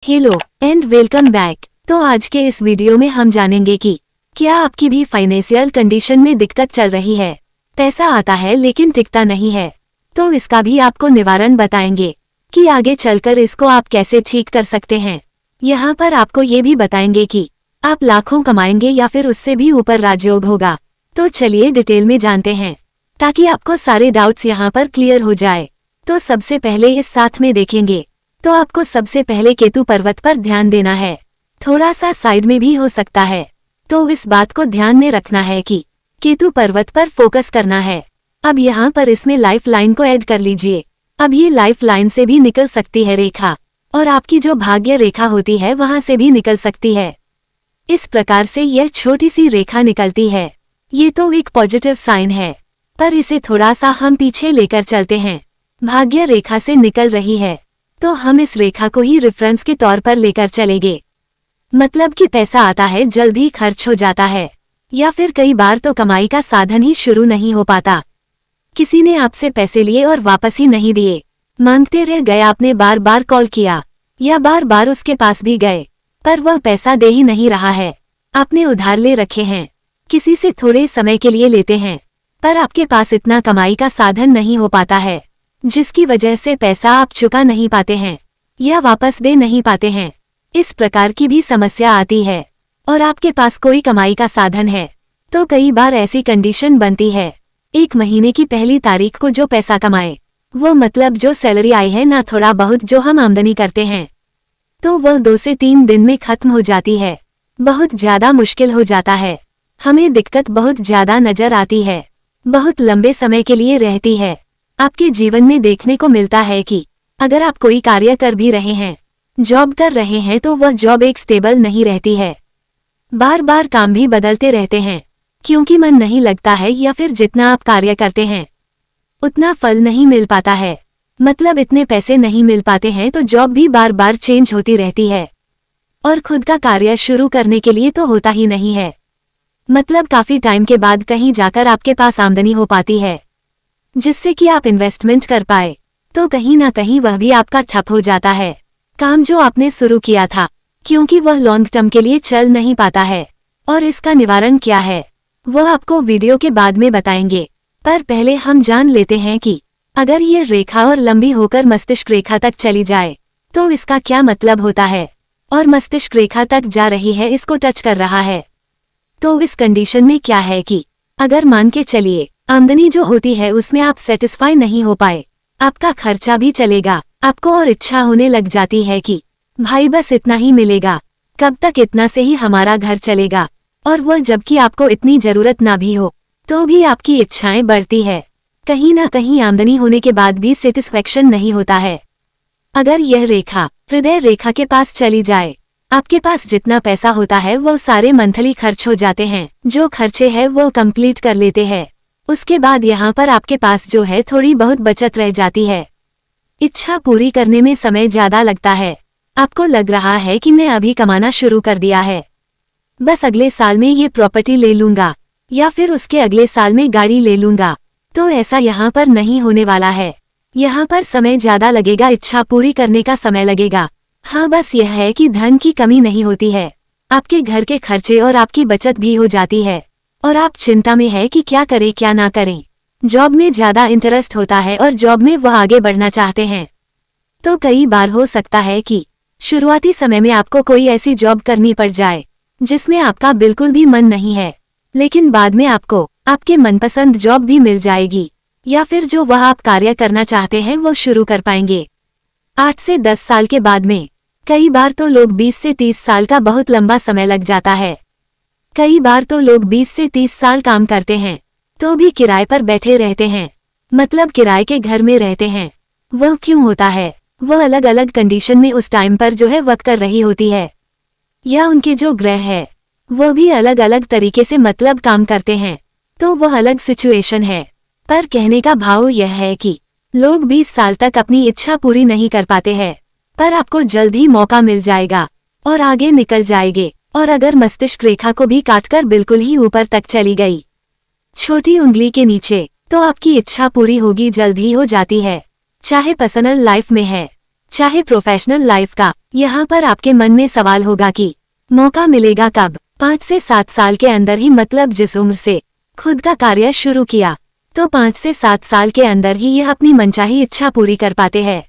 Hello and welcome back. तो आज के इस वीडियो में हम जानेंगे कि क्या आपकी भी फाइनेंशियल कंडीशन में दिक्कत चल रही है, पैसा आता है लेकिन टिकता नहीं है, तो इसका भी आपको निवारण बताएंगे कि आगे चलकर इसको आप कैसे ठीक कर सकते हैं। यहाँ पर आपको ये भी बताएंगे कि आप लाखों कमाएंगे या फिर उससे भी ऊपर राजयोग होगा। तो चलिए डिटेल में जानते हैं ताकि आपको सारे डाउट्स यहाँ पर क्लियर हो जाए। तो सबसे पहले इस साथ में देखेंगे तो आपको सबसे पहले केतु पर्वत पर ध्यान देना है, थोड़ा सा साइड में भी हो सकता है। तो इस बात को ध्यान में रखना है कि केतु पर्वत पर फोकस करना है। अब यहाँ पर इसमें लाइफ लाइन को ऐड कर लीजिए। अब ये लाइफ लाइन से भी निकल सकती है रेखा, और आपकी जो भाग्य रेखा होती है वहां से भी निकल सकती है। इस प्रकार से यह छोटी सी रेखा निकलती है। ये तो एक पॉजिटिव साइन है, पर इसे थोड़ा सा हम पीछे लेकर चलते हैं। भाग्य रेखा से निकल रही है तो हम इस रेखा को ही रेफरेंस के तौर पर लेकर चलेंगे। मतलब कि पैसा आता है जल्दी खर्च हो जाता है, या फिर कई बार तो कमाई का साधन ही शुरू नहीं हो पाता। किसी ने आपसे पैसे लिए और वापस ही नहीं दिए, मांगते रह गए, आपने बार बार कॉल किया या बार बार उसके पास भी गए पर वह पैसा दे ही नहीं रहा है। आपने उधार ले रखे हैं, किसी से थोड़े समय के लिए लेते हैं पर आपके पास इतना कमाई का साधन नहीं हो पाता है जिसकी वजह से पैसा आप चुका नहीं पाते हैं या वापस दे नहीं पाते हैं। इस प्रकार की भी समस्या आती है और आपके पास कोई कमाई का साधन है तो कई बार ऐसी कंडीशन बनती है, एक महीने की पहली तारीख को जो पैसा कमाए वो मतलब जो सैलरी आई है ना, थोड़ा बहुत जो हम आमदनी करते हैं, तो वह 2 से 3 दिन में खत्म हो जाती है। बहुत ज्यादा मुश्किल हो जाता है, हमें दिक्कत बहुत ज्यादा नजर आती है, बहुत लंबे समय के लिए रहती है। आपके जीवन में देखने को मिलता है कि अगर आप कोई कार्य कर भी रहे हैं, जॉब कर रहे हैं, तो वह जॉब एक स्टेबल नहीं रहती है। बार बार काम भी बदलते रहते हैं क्योंकि मन नहीं लगता है, या फिर जितना आप कार्य करते हैं उतना फल नहीं मिल पाता है। मतलब इतने पैसे नहीं मिल पाते हैं तो जॉब भी बार बार चेंज होती रहती है, और खुद का कार्य शुरू करने के लिए तो होता ही नहीं है। मतलब काफी टाइम के बाद कहीं जाकर आपके पास आमदनी हो पाती है जिससे कि आप इन्वेस्टमेंट कर पाए, तो कहीं ना कहीं वह भी आपका ठप हो जाता है, काम जो आपने शुरू किया था, क्योंकि वह लॉन्ग टर्म के लिए चल नहीं पाता है। और इसका निवारण क्या है वह आपको वीडियो के बाद में बताएंगे, पर पहले हम जान लेते हैं कि अगर ये रेखा और लंबी होकर मस्तिष्क रेखा तक चली जाए तो इसका क्या मतलब होता है, और मस्तिष्क रेखा तक जा रही है, इसको टच कर रहा है। तो इस कंडीशन में क्या है कि अगर मान के चलिए आमदनी जो होती है उसमें आप सेटिस्फाई नहीं हो पाए, आपका खर्चा भी चलेगा, आपको और इच्छा होने लग जाती है कि भाई बस इतना ही मिलेगा, कब तक इतना से ही हमारा घर चलेगा, और वह जबकि आपको इतनी जरूरत ना भी हो तो भी आपकी इच्छाएं बढ़ती है। कहीं ना कहीं आमदनी होने के बाद भी सेटिस्फेक्शन नहीं होता है। अगर यह रेखा हृदय रेखा के पास चली जाए, आपके पास जितना पैसा होता है वो सारे मंथली खर्च हो जाते हैं, जो खर्चे हैं वो कंप्लीट कर लेते हैं। उसके बाद यहाँ पर आपके पास जो है थोड़ी बहुत बचत रह जाती है। इच्छा पूरी करने में समय ज्यादा लगता है, आपको लग रहा है कि मैं अभी कमाना शुरू कर दिया है, बस अगले साल में ये प्रॉपर्टी ले लूंगा या फिर उसके अगले साल में गाड़ी ले लूंगा, तो ऐसा यहाँ पर नहीं होने वाला है। यहाँ पर समय ज्यादा लगेगा, इच्छा पूरी करने का समय लगेगा। हाँ, बस यह है कि धन की कमी नहीं होती है, आपके घर के खर्चे और आपकी बचत भी हो जाती है, और आप चिंता में है कि क्या करें क्या ना करें। जॉब में ज्यादा इंटरेस्ट होता है और जॉब में वह आगे बढ़ना चाहते हैं, तो कई बार हो सकता है कि शुरुआती समय में आपको कोई ऐसी जॉब करनी पड़ जाए जिसमें आपका बिल्कुल भी मन नहीं है, लेकिन बाद में आपको आपके मनपसंद जॉब भी मिल जाएगी, या फिर जो वह आप कार्य करना चाहते हैं वो शुरू कर पाएंगे। 8 से 10 साल के बाद में, कई बार तो लोग 20 से 30 साल का बहुत लंबा समय लग जाता है। कई बार तो लोग 20 से 30 साल काम करते हैं तो भी किराए पर बैठे रहते हैं, मतलब किराए के घर में रहते हैं। वह क्यों होता है, वह अलग अलग कंडीशन में उस टाइम पर जो है वर्क कर रही होती है, या उनके जो ग्रह है वह भी अलग अलग तरीके से मतलब काम करते हैं, तो वह अलग सिचुएशन है। पर कहने का भाव यह है कि लोग 20 साल तक अपनी इच्छा पूरी नहीं कर पाते हैं, पर आपको जल्द ही मौका मिल जाएगा और आगे निकल जाएंगे। और अगर मस्तिष्क रेखा को भी काटकर बिल्कुल ही ऊपर तक चली गई, छोटी उंगली के नीचे, तो आपकी इच्छा पूरी होगी, जल्द ही हो जाती है। चाहे पर्सनल लाइफ में है चाहे प्रोफेशनल लाइफ का, यहाँ पर आपके मन में सवाल होगा कि मौका मिलेगा कब। 5 से 7 साल के अंदर ही, मतलब जिस उम्र से खुद का कार्य शुरू किया, तो 5 से 7 साल के अंदर ही यह अपनी मनचाही इच्छा पूरी कर पाते हैं।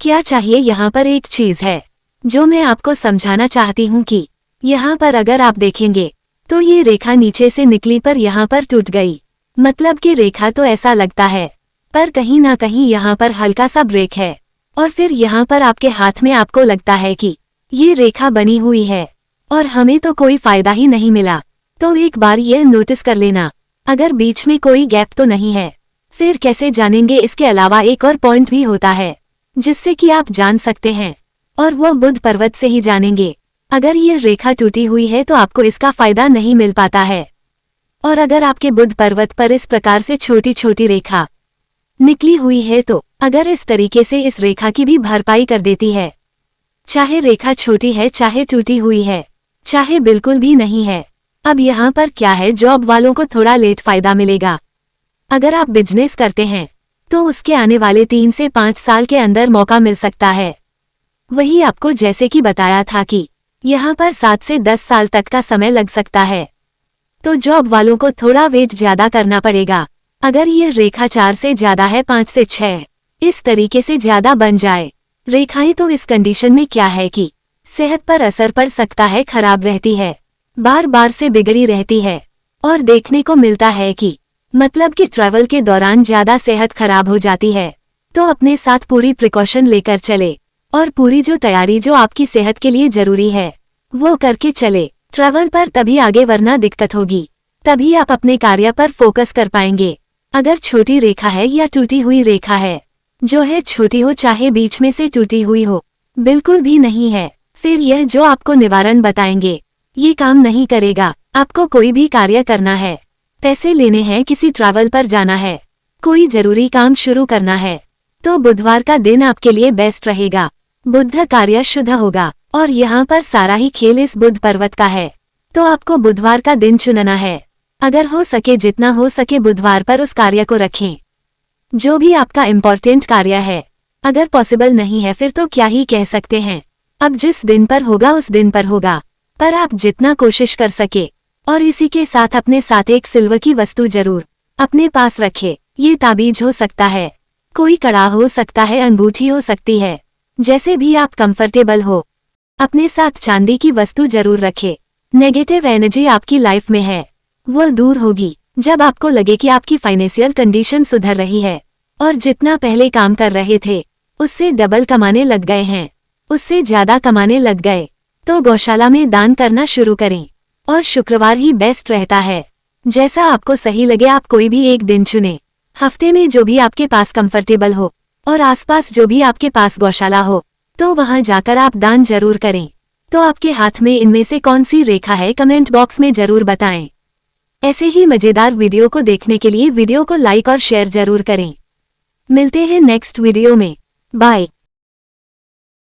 क्या चाहिए, यहाँ पर एक चीज है जो मैं आपको समझाना चाहती हूँ कि यहाँ पर अगर आप देखेंगे तो ये रेखा नीचे से निकली पर यहाँ पर टूट गई, मतलब कि रेखा तो ऐसा लगता है, पर कहीं ना कहीं यहाँ पर हल्का सा ब्रेक है, और फिर यहाँ पर आपके हाथ में आपको लगता है कि ये रेखा बनी हुई है और हमें तो कोई फायदा ही नहीं मिला। तो एक बार यह नोटिस कर लेना, अगर बीच में कोई गैप तो नहीं है। फिर कैसे जानेंगे, इसके अलावा एक और पॉइंट भी होता है जिससे कि आप जान सकते हैं, और वो बुध पर्वत से ही जानेंगे। अगर ये रेखा टूटी हुई है तो आपको इसका फायदा नहीं मिल पाता है, और अगर आपके बुध पर्वत पर इस प्रकार से छोटी छोटी रेखा निकली हुई है तो अगर इस तरीके से इस रेखा की भी भरपाई कर देती है, चाहे रेखा छोटी है, चाहे टूटी हुई है, चाहे बिल्कुल भी नहीं है। अब यहाँ पर क्या है, जॉब वालों को थोड़ा लेट फायदा मिलेगा। अगर आप बिजनेस करते हैं तो उसके आने वाले 3 से 5 साल के अंदर मौका मिल सकता है। वही आपको जैसे कि बताया था कि यहाँ पर 7 से 10 साल तक का समय लग सकता है, तो जॉब वालों को थोड़ा वेट ज्यादा करना पड़ेगा। अगर ये रेखा 4 से ज्यादा है, 5 से 6 इस तरीके से ज्यादा बन जाए रेखाएं, तो इस कंडीशन में क्या है कि सेहत पर असर पड़ सकता है, खराब रहती है, बार बार से बिगड़ी रहती है, और देखने को मिलता है कि मतलब कि ट्रैवल के दौरान ज्यादा सेहत खराब हो जाती है। तो अपने साथ पूरी प्रिकॉशन लेकर चले, और पूरी जो तैयारी जो आपकी सेहत के लिए जरूरी है वो करके चले ट्रैवल पर, तभी आगे, वरना दिक्कत होगी। तभी आप अपने कार्य पर फोकस कर पाएंगे। अगर छोटी रेखा है या टूटी हुई रेखा है, जो है छोटी हो चाहे बीच में से टूटी हुई हो, बिल्कुल भी नहीं है, फिर यह जो आपको निवारण बताएंगे ये काम नहीं करेगा। आपको कोई भी कार्य करना है, पैसे लेने हैं, किसी ट्रैवल पर जाना है, कोई जरूरी काम शुरू करना है, तो बुधवार का दिन आपके लिए बेस्ट रहेगा। बुध कार्य शुद्ध होगा, और यहाँ पर सारा ही खेल इस बुध पर्वत का है, तो आपको बुधवार का दिन चुनना है। अगर हो सके, जितना हो सके बुधवार पर उस कार्य को रखें, जो भी आपका इम्पोर्टेंट कार्य है। अगर पॉसिबल नहीं है फिर तो क्या ही कह सकते हैं, अब जिस दिन पर होगा उस दिन पर होगा, पर आप जितना कोशिश कर सके। और इसी के साथ अपने साथ एक सिल्वर की वस्तु जरूर अपने पास रखे। ये ताबीज हो सकता है, कोई कड़ा हो सकता है, अंगूठी हो सकती है, जैसे भी आप कंफर्टेबल हो। अपने साथ चांदी की वस्तु जरूर रखे। नेगेटिव एनर्जी आपकी लाइफ में है वो दूर होगी जब आपको लगे कि आपकी फाइनेंशियल कंडीशन सुधर रही है, और जितना पहले काम कर रहे थे उससे डबल कमाने लग गए हैं, उससे ज्यादा कमाने लग गए, तो गौशाला में दान करना शुरू करें। और शुक्रवार ही बेस्ट रहता है, जैसा आपको सही लगे आप कोई भी एक दिन चुने, हफ्ते में जो भी आपके पास कंफर्टेबल हो, और आसपास जो भी आपके पास गौशाला हो, तो वहां जाकर आप दान जरूर करें। तो आपके हाथ में इनमें से कौन सी रेखा है, कमेंट बॉक्स में जरूर बताएं। ऐसे ही मजेदार वीडियो को देखने के लिए वीडियो को लाइक और शेयर जरूर करें। मिलते हैं नेक्स्ट वीडियो में, बाय।